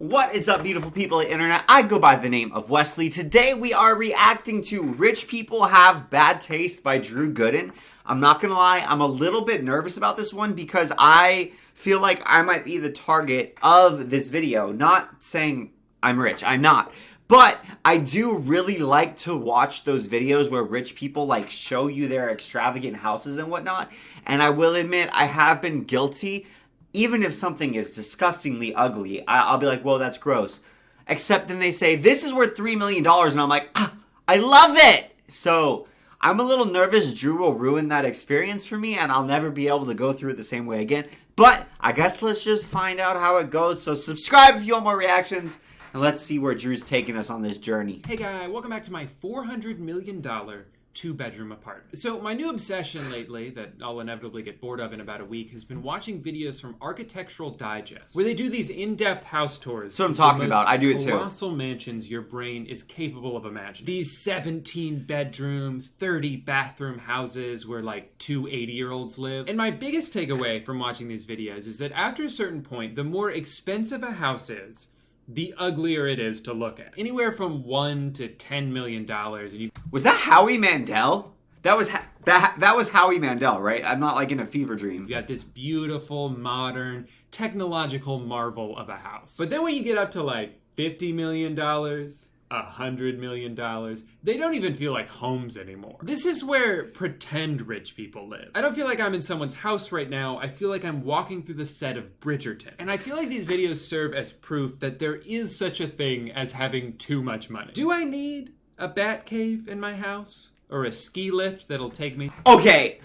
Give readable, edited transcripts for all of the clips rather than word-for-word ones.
What is up, beautiful people of the internet? I go by the name of Wesley. Today we are reacting to Rich People Have Bad Taste by Drew Gooden. I'm not gonna lie, I'm a little bit nervous about this one because I feel like I might be the target of this video. Not saying I'm rich, I'm not. But I do really like to watch those videos where rich people like show you their extravagant houses and whatnot. And I will admit, I have been guilty. Even if something is disgustingly ugly, I'll be like, whoa, that's gross. Except then they say, this is worth $3 million. And I'm like, I love it. So I'm a little nervous Drew will ruin that experience for me and I'll never be able to go through it the same way again. But I guess let's just find out how it goes. So subscribe if you want more reactions. And let's see where Drew's taking us on this journey. Hey guys, welcome back to my $400 million two-bedroom apartment. So my new obsession lately, that I'll inevitably get bored of in about a week, has been watching videos from Architectural Digest, where they do these in-depth house tours. So I'm talking about. I do it too. Colossal mansions your brain is capable of imagining. These 17-bedroom, 30-bathroom houses where like two 80-year-olds live. And my biggest takeaway from watching these videos is that after a certain point, the more expensive a house is, the uglier it is to look at. Anywhere from $1 to $10 million. Was that Howie Mandel? That was Howie Mandel, right? I'm not like in a fever dream. You got this beautiful, modern, technological marvel of a house. But then when you get up to like $50 million, $100 million, they don't even feel like homes anymore. This is where pretend rich people live. I don't feel like I'm in someone's house right now. I feel like I'm walking through the set of Bridgerton. And I feel like these videos serve as proof that there is such a thing as having too much money. Do I need a bat cave in my house? Or a ski lift that'll take me? Okay,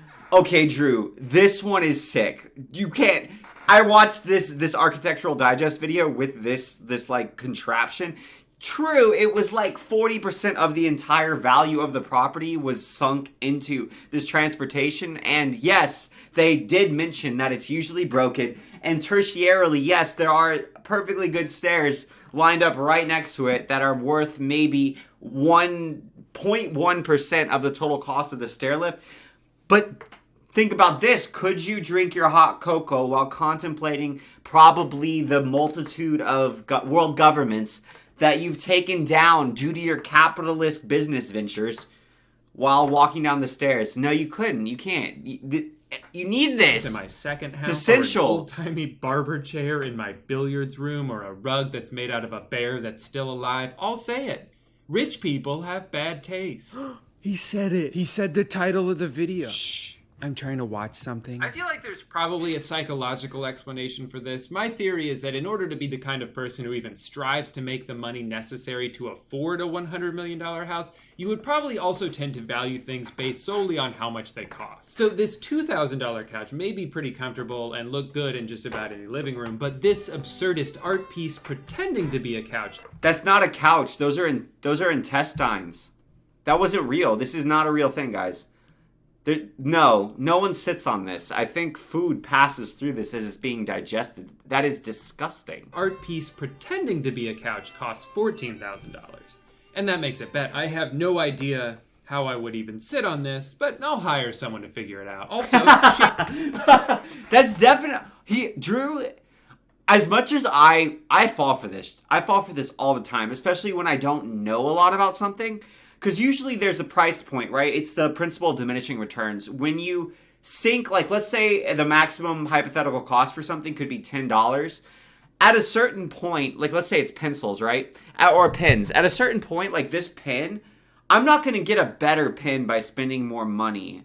Drew, this one is sick. You can't. I watched this Architectural Digest video with this like contraption. True, it was like 40% of the entire value of the property was sunk into this transportation. And yes, they did mention that it's usually broken. And tertiarily, yes, there are perfectly good stairs lined up right next to it that are worth maybe 1.1% of the total cost of the stair lift. But think about this. Could you drink your hot cocoa while contemplating probably the multitude of world governments that you've taken down due to your capitalist business ventures while walking down the stairs? No, you couldn't. You can't. You need this. In my second house, it's essential. Or an old-timey barber chair in my billiards room, or a rug that's made out of a bear that's still alive. I'll say it. Rich people have bad taste. He said it. He said the title of the video. Shh. I'm trying to watch something. I feel like there's probably a psychological explanation for this. My theory is that in order to be the kind of person who even strives to make the money necessary to afford a $100 million house, you would probably also tend to value things based solely on how much they cost. So this $2,000 couch may be pretty comfortable and look good in just about any living room, but this absurdist art piece pretending to be a couch. That's not a couch. Those are intestines. That wasn't real. This is not a real thing, guys. No one sits on this. I think food passes through this as it's being digested. That is disgusting. Art piece pretending to be a couch costs $14,000. And that makes it bet. I have no idea how I would even sit on this, but I'll hire someone to figure it out. Also, that's definitely... Drew, as much as I fall for this. I fall for this all the time, especially when I don't know a lot about something. Because usually there's a price point, right? It's the principle of diminishing returns. When you sink, like let's say the maximum hypothetical cost for something could be $10. At a certain point, like let's say it's pencils, right? Or pens. At a certain point, like this pen, I'm not going to get a better pen by spending more money.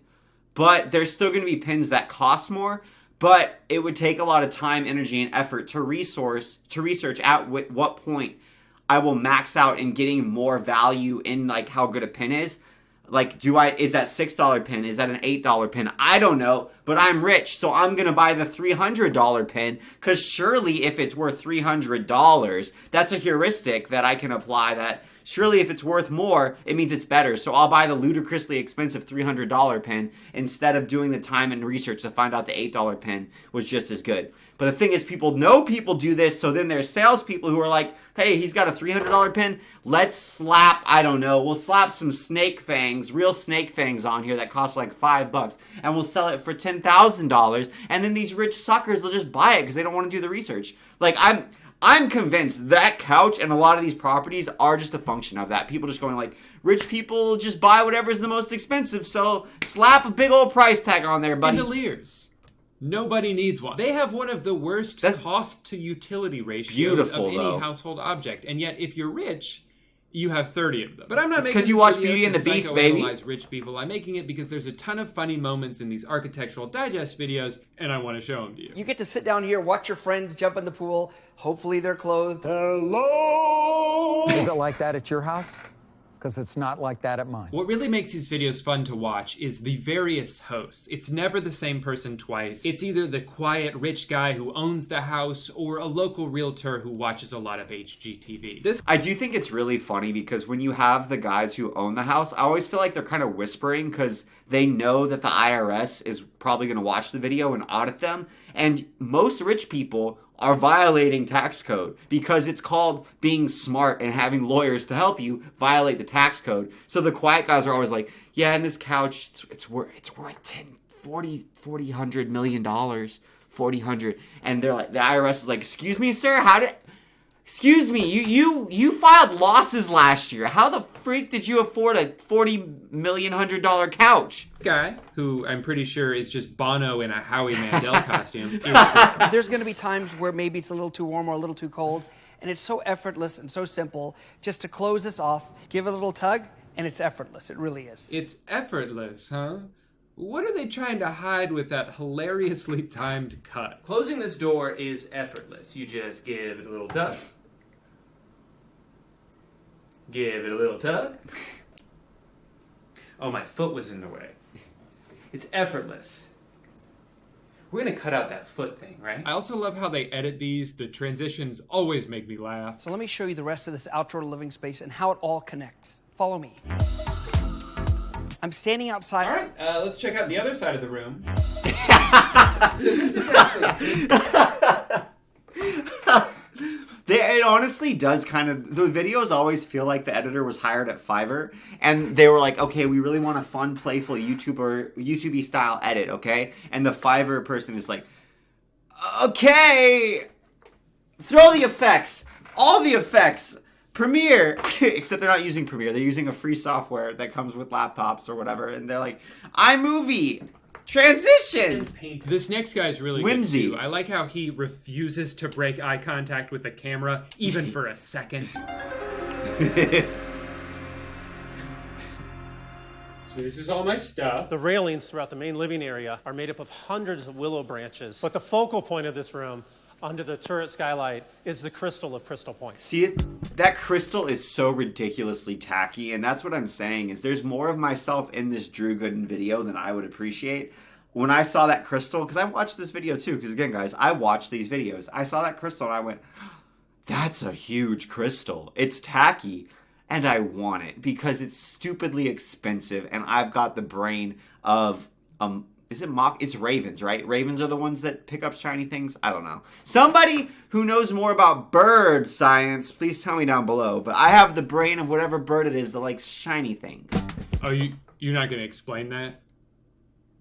But there's still going to be pens that cost more. But it would take a lot of time, energy, and effort to research at what point I will max out in getting more value in like how good a pen is. Like, is that $6 pen? Is that an $8 pen? I don't know, but I'm rich, so I'm going to buy the $300 pen, because surely if it's worth $300, that's a heuristic that I can apply that surely if it's worth more, it means it's better. So I'll buy the ludicrously expensive $300 pen instead of doing the time and research to find out the $8 pen was just as good. But the thing is, people know people do this, so then there's salespeople who are like, hey, he's got a $300 pen, let's slap, I don't know, we'll slap some snake fangs, real snake fangs on here that cost like $5, and we'll sell it for $10,000, and then these rich suckers will just buy it because they don't want to do the research. Like, I'm convinced that couch and a lot of these properties are just a function of that. People just going like, rich people just buy whatever's the most expensive, so slap a big old price tag on there, buddy. Chandeliers. Nobody needs one. They have one of the worst cost to utility ratios beautiful, of any though. household object. And yet, if you're rich, you have 30 of them. But I'm not making because you watch Beauty and the Beast, baby. Rich people. I'm making it because there's a ton of funny moments in these Architectural Digest videos, and I want to show them to you. You get to sit down here, watch your friends jump in the pool. Hopefully they're clothed. Hello! Is it like that at your house? Because it's not like that at mine. What really makes these videos fun to watch is the various hosts. It's never the same person twice. It's either the quiet rich guy who owns the house or a local realtor who watches a lot of HGTV. I do think it's really funny because when you have the guys who own the house, I always feel like they're kind of whispering because they know that the IRS is probably going to watch the video and audit them. And most rich people are violating tax code because it's called being smart and having lawyers to help you violate the tax code. So the quiet guys are always like, yeah, and this couch, it's worth $40 million, 40 and they're like, the IRS is like, excuse me, sir, excuse me, you filed losses last year. How the freak did you afford a $40 million couch? This guy, who I'm pretty sure is just Bono in a Howie Mandel costume. There's going to be times where maybe it's a little too warm or a little too cold, and it's so effortless and so simple just to close this off, give it a little tug, and it's effortless. It really is. It's effortless, huh? What are they trying to hide with that hilariously timed cut? Closing this door is effortless. You just give it a little tug. Give it a little tug. Oh, my foot was in the way. It's effortless. We're going to cut out that foot thing, right? I also love how they edit these. The transitions always make me laugh. So let me show you the rest of this outdoor living space and how it all connects. Follow me. I'm standing outside. All right, let's check out the other side of the room. So this is actually... It honestly does kind of... The videos always feel like the editor was hired at Fiverr, and they were like, okay, we really want a fun, playful YouTube-y style edit, okay? And the Fiverr person is like, okay, throw the effects, all the effects. Premiere, except they're not using Premiere. They're using a free software that comes with laptops or whatever. And they're like, iMovie, transition. This next guy's really whimsy. Good too. I like how he refuses to break eye contact with the camera, even for a second. So this is all my stuff. The railings throughout the main living area are made up of hundreds of willow branches. But the focal point of this room, under the turret skylight, is the crystal of Crystal Point. See it? That crystal is so ridiculously tacky, and that's what I'm saying, is there's more of myself in this Drew Gooden video than I would appreciate. When I saw that crystal, because I watched this video too, because again, guys, I watch these videos. I saw that crystal and I went, that's a huge crystal. It's tacky, and I want it, because it's stupidly expensive, and I've got the brain of, it's ravens, right? Ravens are the ones that pick up shiny things? I don't know. Somebody who knows more about bird science, please tell me down below. But I have the brain of whatever bird it is that likes shiny things. Oh, you're not going to explain that?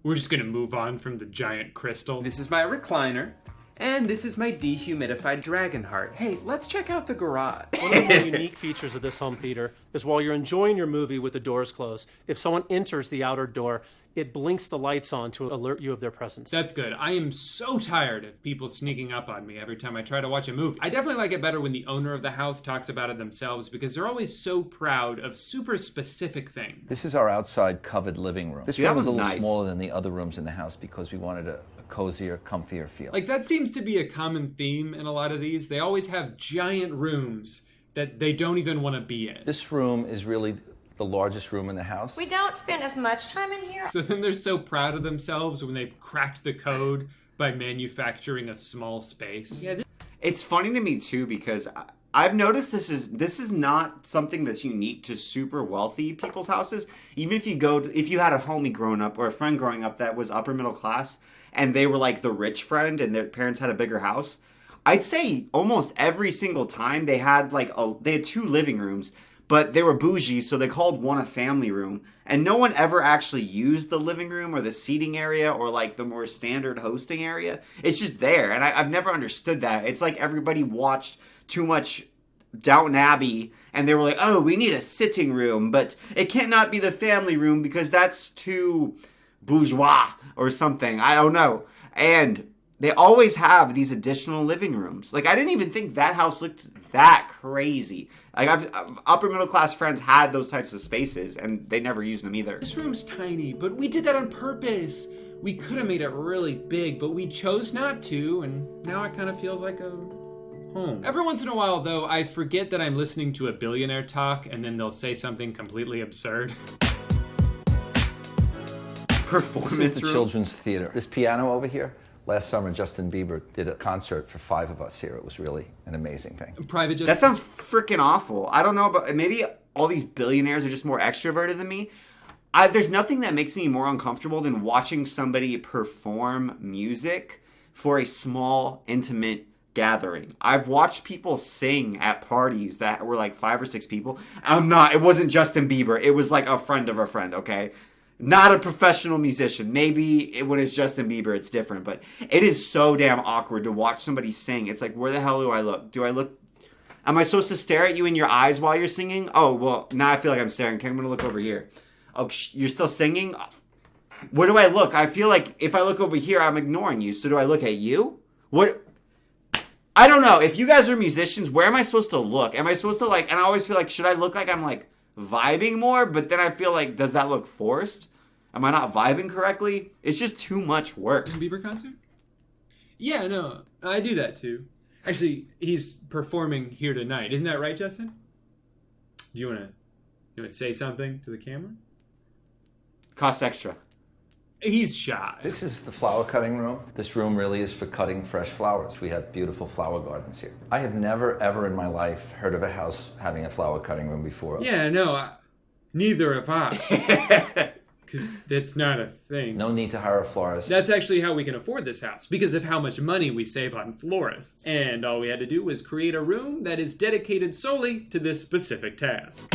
We're just going to move on from the giant crystal. This is my recliner. And this is my dehumidified dragon heart. Hey, let's check out the garage. One of the more unique features of this home theater is while you're enjoying your movie with the doors closed, if someone enters the outer door, it blinks the lights on to alert you of their presence. That's good. I am so tired of people sneaking up on me every time I try to watch a movie. I definitely like it better when the owner of the house talks about it themselves because they're always so proud of super specific things. This is our outside covered living room. This room is a little smaller than the other rooms in the house because we wanted a cozier, comfier feel. Like, that seems to be a common theme in a lot of these. They always have giant rooms that they don't even want to be in. This room is really the largest room in the house. We don't spend as much time in here. So then they're so proud of themselves when they've cracked the code by manufacturing a small space. Yeah, it's funny to me too because I've noticed this is not something that's unique to super wealthy people's houses. Even if you had a homie growing up or a friend growing up that was upper middle class and they were like the rich friend and their parents had a bigger house, I'd say almost every single time they had they had 2 living rooms. But they were bougie, so they called one a family room. And no one ever actually used the living room or the seating area or like the more standard hosting area. It's just there. And I've never understood that. It's like everybody watched too much Downton Abbey, and they were like, oh, we need a sitting room, but it cannot be the family room because that's too bourgeois or something. I don't know. And they always have these additional living rooms. Like, I didn't even think that house looked that crazy. Like, upper middle class friends had those types of spaces, and they never used them either. This room's tiny, but we did that on purpose. We could have made it really big, but we chose not to, and now it kind of feels like a home. Every once in a while, though, I forget that I'm listening to a billionaire talk, and then they'll say something completely absurd. Performance This is the room? children's theater. This piano over here, last summer Justin Bieber did a concert for 5 of us here. It was really an amazing thing. Private jet. That sounds freaking awful. I don't know, but maybe all these billionaires are just more extroverted than me. There's nothing that makes me more uncomfortable than watching somebody perform music for a small, intimate gathering. I've watched people sing at parties that were like 5 or 6 people. It wasn't Justin Bieber. It was like a friend of a friend, okay? Not a professional musician. Maybe when it's Justin Bieber, it's different. But it is so damn awkward to watch somebody sing. It's like, where the hell do I look? Am I supposed to stare at you in your eyes while you're singing? Oh, well, now I feel like I'm staring. Okay, I'm going to look over here. Oh, you're still singing? Where do I look? I feel like if I look over here, I'm ignoring you. So do I look at you? What? I don't know. If you guys are musicians, where am I supposed to look? Am I supposed to and I always feel like, should I look like I'm vibing more? But then I feel like, does that look forced? Am I not vibing correctly? It's just too much work. Justin Bieber concert? Yeah, no, I do that too. Actually, he's performing here tonight. Isn't that right, Justin? Do you want to say something to the camera? Costs extra. He's shy. This is the flower cutting room. This room really is for cutting fresh flowers. We have beautiful flower gardens here. I have never, ever in my life heard of a house having a flower cutting room before. Yeah, no, neither have I. Because that's not a thing. No need to hire a florist. That's actually how we can afford this house, because of how much money we save on florists. And all we had to do was create a room that is dedicated solely to this specific task.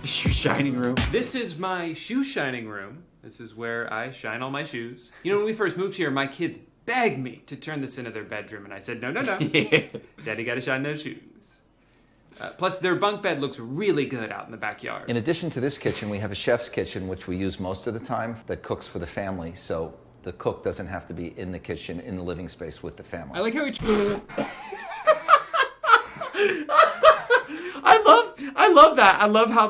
Shoe shining room. This is my shoe shining room. This is where I shine all my shoes. You know, when we first moved here, my kids begged me to turn this into their bedroom, and I said, no. Daddy gotta shine those shoes. Plus, their bunk bed looks really good out in the backyard. In addition to this kitchen, we have a chef's kitchen, which we use most of the time, that cooks for the family, so the cook doesn't have to be in the kitchen, in the living space with the family. I like how I love that. I love how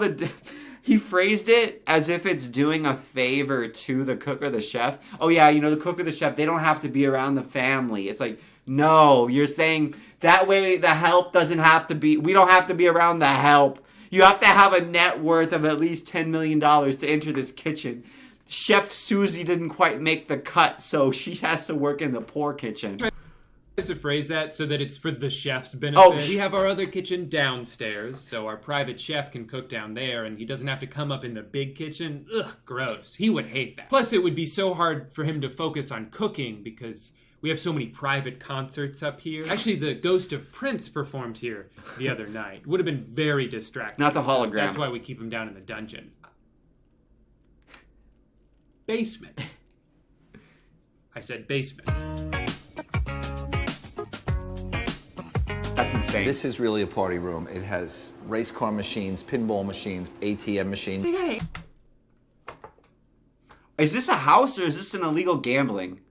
he phrased it as if it's doing a favor to the cook or the chef. Oh yeah, the cook or the chef, they don't have to be around the family. It's like, no, you're saying that way the help doesn't have to be, we don't have to be around the help. You have to have a net worth of at least $10 million to enter this kitchen. Chef Susie didn't quite make the cut, so she has to work in the poor kitchen. to phrase that so that it's for the chef's benefit. We have our other kitchen downstairs, so our private chef can cook down there, and he doesn't have to come up in the big kitchen. Ugh, gross. He would hate that. Plus, it would be so hard for him to focus on cooking because we have so many private concerts up here. Actually, the ghost of Prince performed here the other night. Would have been very distracting. Not the hologram. That's why we keep him down in the dungeon. Basement. I said basement. That's insane. This is really a party room. It has race car machines, pinball machines, ATM machines. Is this a house or is this an illegal gambling?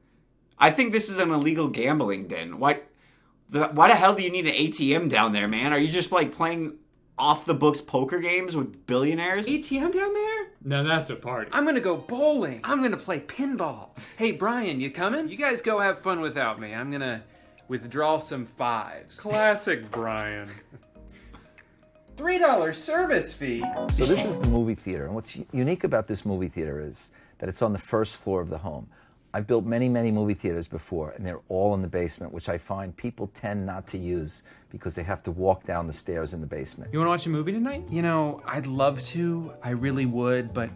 I think this is an illegal gambling den. Why the hell do you need an ATM down there, man? Are you just like playing off-the-books poker games with billionaires? ATM down there? No, that's a party. I'm gonna go bowling. I'm gonna play pinball. Hey, Brian, you coming? You guys go have fun without me. I'm gonna withdraw some fives. Classic Brian. $3 service fee. So this is the movie theater, and what's unique about this movie theater is that it's on the first floor of the home. I've built many, many movie theaters before, and they're all in the basement, which I find people tend not to use because they have to walk down the stairs in the basement. You want to watch a movie tonight? You know, I'd love to. I really would, but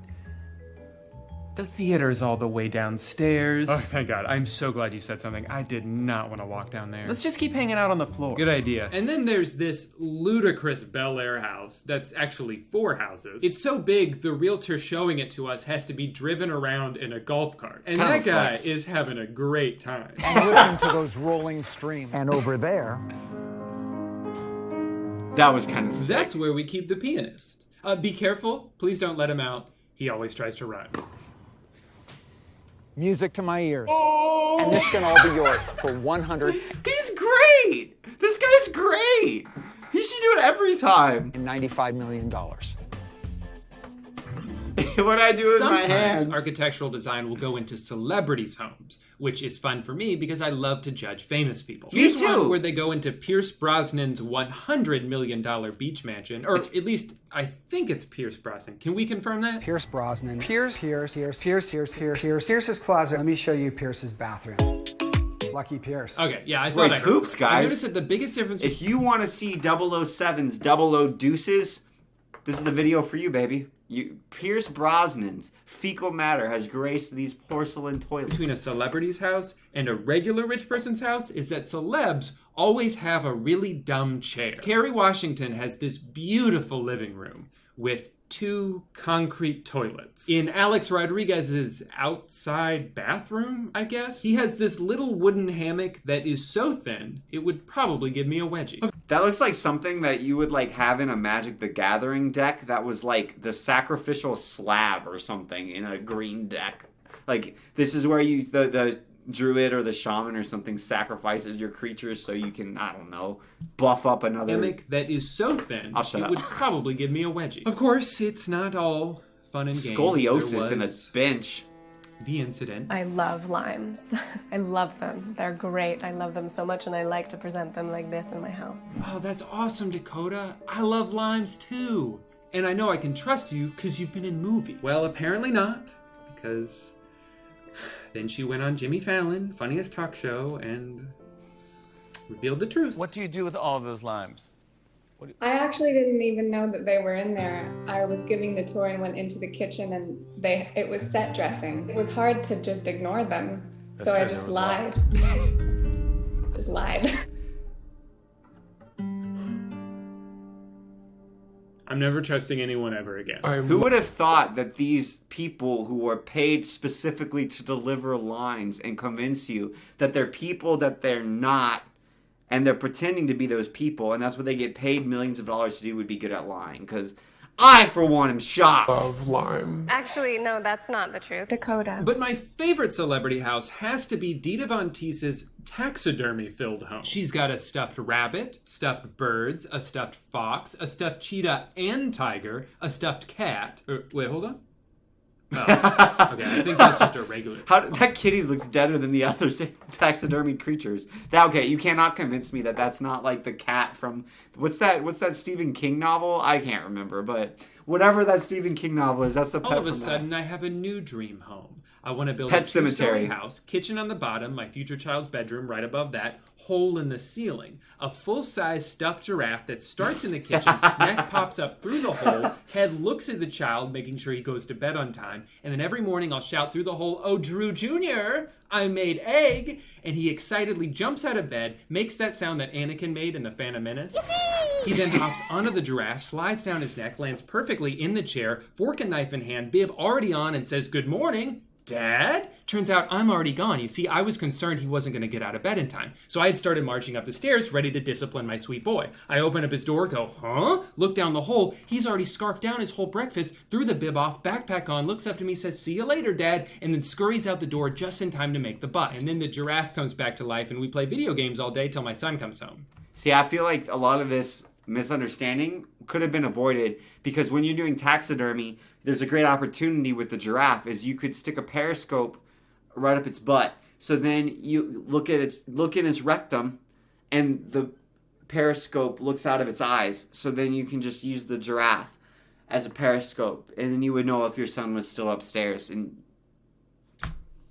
the theater's all the way downstairs. Oh, thank God. I'm so glad you said something. I did not want to walk down there. Let's just keep hanging out on the floor. Good idea. And then there's this ludicrous Bel Air house that's actually 4 houses. It's so big, the realtor showing it to us has to be driven around in a golf cart. And that guy is having a great time. And listen to those rolling streams. And over there, That was kind of sick. That's where we keep the pianist. Be careful. Please don't let him out. He always tries to run. Music to my ears. And this can all be yours for 100. He's great. This guy's great. He should do it every time. $95 million. What I do with my Sometimes hands. architectural design will go into celebrities' homes, which is fun for me because I love to judge famous people. Me Here's too. one where they go into Pierce Brosnan's $100 million beach mansion, or at least I think it's Pierce Brosnan. Can we confirm that? Pierce Brosnan. Pierce's closet. Let me show you Pierce's bathroom. Lucky Pierce. Okay, yeah, I Wait, thought I heard poops, right. guys. I noticed that the biggest difference. If you want to see 007's 00 Deuces, this is the video for you, baby. Pierce Brosnan's fecal matter has graced these porcelain toilets. Between a celebrity's house and a regular rich person's house is that celebs always have a really dumb chair. Kerry Washington has this beautiful living room with 2 concrete toilets. In Alex Rodriguez's outside bathroom, I guess, he has this little wooden hammock that is so thin, it would probably give me a wedgie. That looks like something that you would like have in a Magic the Gathering deck that was like the sacrificial slab or something in a green deck. Like this is where you the druid or the shaman or something sacrifices your creatures so you can, I don't know, buff up another Hammock that is so thin, I'll shut it up. would probably give me a wedgie. Of course, it's not all fun and games. scoliosis There in a was bench. the incident. I love limes. I love them. They're great. I love them so much, and I like to present them like this in my house. Oh, that's awesome, Dakota. I love limes too. And I know I can trust you because you've been in movies. Well, apparently not, because then she went on Jimmy Fallon, Funniest Talk Show, and revealed the truth. What do you do with all of those limes? I actually didn't even know that they were in there. I was giving the tour and went into the kitchen and it was set dressing. It was hard to just ignore them. So I just lied. Just lied. I'm never trusting anyone ever again. Who would have thought that these people who were paid specifically to deliver lines and convince you that they're people that they're not, and they're pretending to be those people, and that's what they get paid millions of dollars to do, would be good at lying? Because I, for one, am shocked. Love lime. Actually, no, that's not the truth. Dakota. But my favorite celebrity house has to be Dita Von Teese's taxidermy-filled home. She's got a stuffed rabbit, stuffed birds, a stuffed fox, a stuffed cheetah and tiger, a stuffed cat. Wait, hold on. Oh, okay, I think that's just a regular. That kitty looks deader than the other taxidermy creatures. Okay, you cannot convince me that that's not like the cat from what's that Stephen King novel? I can't remember, but whatever that Stephen King novel is, that's the pet. All of a from sudden, that. I have a new dream home. I want to build Pet a two-story cemetery. house, kitchen on the bottom, my future child's bedroom right above that, hole in the ceiling, a full-size stuffed giraffe that starts in the kitchen, neck pops up through the hole, head looks at the child, making sure he goes to bed on time, and then every morning I'll shout through the hole, "Oh, Drew Jr., I made egg!" And he excitedly jumps out of bed, makes that sound that Anakin made in The Phantom Menace. He then hops onto the giraffe, slides down his neck, lands perfectly in the chair, fork and knife in hand, bib already on, and says, "Good morning, Dad?" Turns out I'm already gone. You see, I was concerned he wasn't going to get out of bed in time. So I had started marching up the stairs, ready to discipline my sweet boy. I open up his door, go, huh? Look down the hole. He's already scarfed down his whole breakfast, threw the bib off, backpack on, looks up to me, says, "See you later, Dad," and then scurries out the door just in time to make the bus. And then the giraffe comes back to life, and we play video games all day till my son comes home. See, I feel like a lot of this misunderstanding could have been avoided because when you're doing taxidermy, there's a great opportunity with the giraffe is you could stick a periscope right up its butt. So then you look in its rectum and the periscope looks out of its eyes. So then you can just use the giraffe as a periscope and then you would know if your son was still upstairs. And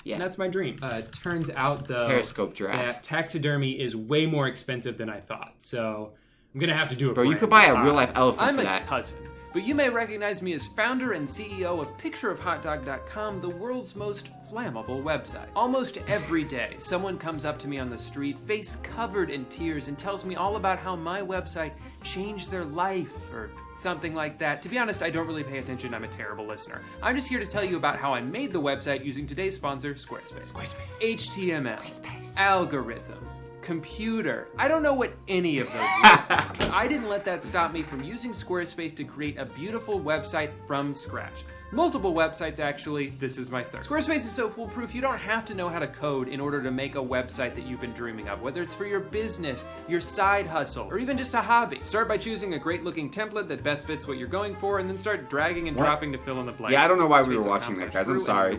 yeah, And that's my dream. Turns out, though, Periscope giraffe. that taxidermy is way more expensive than I thought. So I'm going to have to do it. Bro, you could buy a real-life elephant I'm for a that. cousin, but you may recognize me as founder and CEO of pictureofhotdog.com, the world's most flammable website. Almost every day, someone comes up to me on the street, face covered in tears, and tells me all about how my website changed their life, or something like that. To be honest, I don't really pay attention. I'm a terrible listener. I'm just here to tell you about how I made the website using today's sponsor, Squarespace. HTML, algorithm, computer. I don't know what any of those words mean, but I didn't let that stop me from using Squarespace to create a beautiful website from scratch. Multiple websites, actually. This is my third. Squarespace is so foolproof, you don't have to know how to code in order to make a website that you've been dreaming of, whether it's for your business, your side hustle, or even just a hobby. Start by choosing a great-looking template that best fits what you're going for, and then start dragging and dropping to fill in the blanks. Yeah, I don't know why we were watching that, guys. I'm sorry.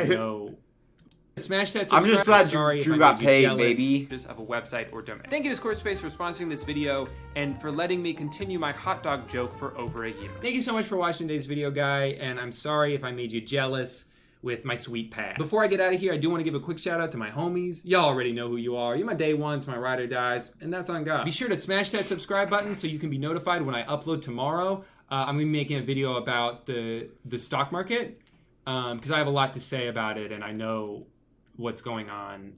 No. Smash that I'm subscribe. just glad Sorry Drew if I got made you paid, jealous. baby. Of a website or domain. Thank you to Squarespace for sponsoring this video and for letting me continue my hot dog joke for over a year. Thank you so much for watching today's video, guy, and I'm sorry if I made you jealous with my sweet pad. Before I get out of here, I do want to give a quick shout out to my homies. Y'all already know who you are. You're my day ones, my ride or dies, and that's on God. Be sure to smash that subscribe button so you can be notified when I upload tomorrow. I'm going to be making a video about the stock market because I have a lot to say about it, and I know what's going on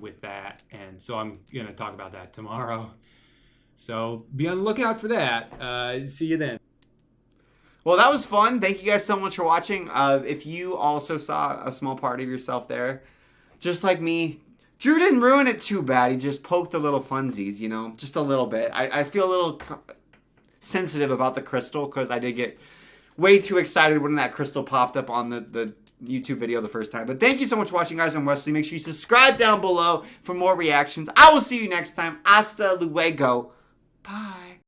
with that, and so I'm gonna talk about that tomorrow, so be on the lookout for that. See you then. Well, that was fun. Thank you guys so much for watching. If you also saw a small part of yourself there, just like me, Drew didn't ruin it too bad. He just poked the little funsies, you know, just a little bit. I feel a little sensitive about the crystal because I did get way too excited when that crystal popped up on the YouTube video the first time. But thank you so much for watching, guys. I'm Wesley. Make sure you subscribe down below for more reactions. I will see you next time. Hasta luego. Bye.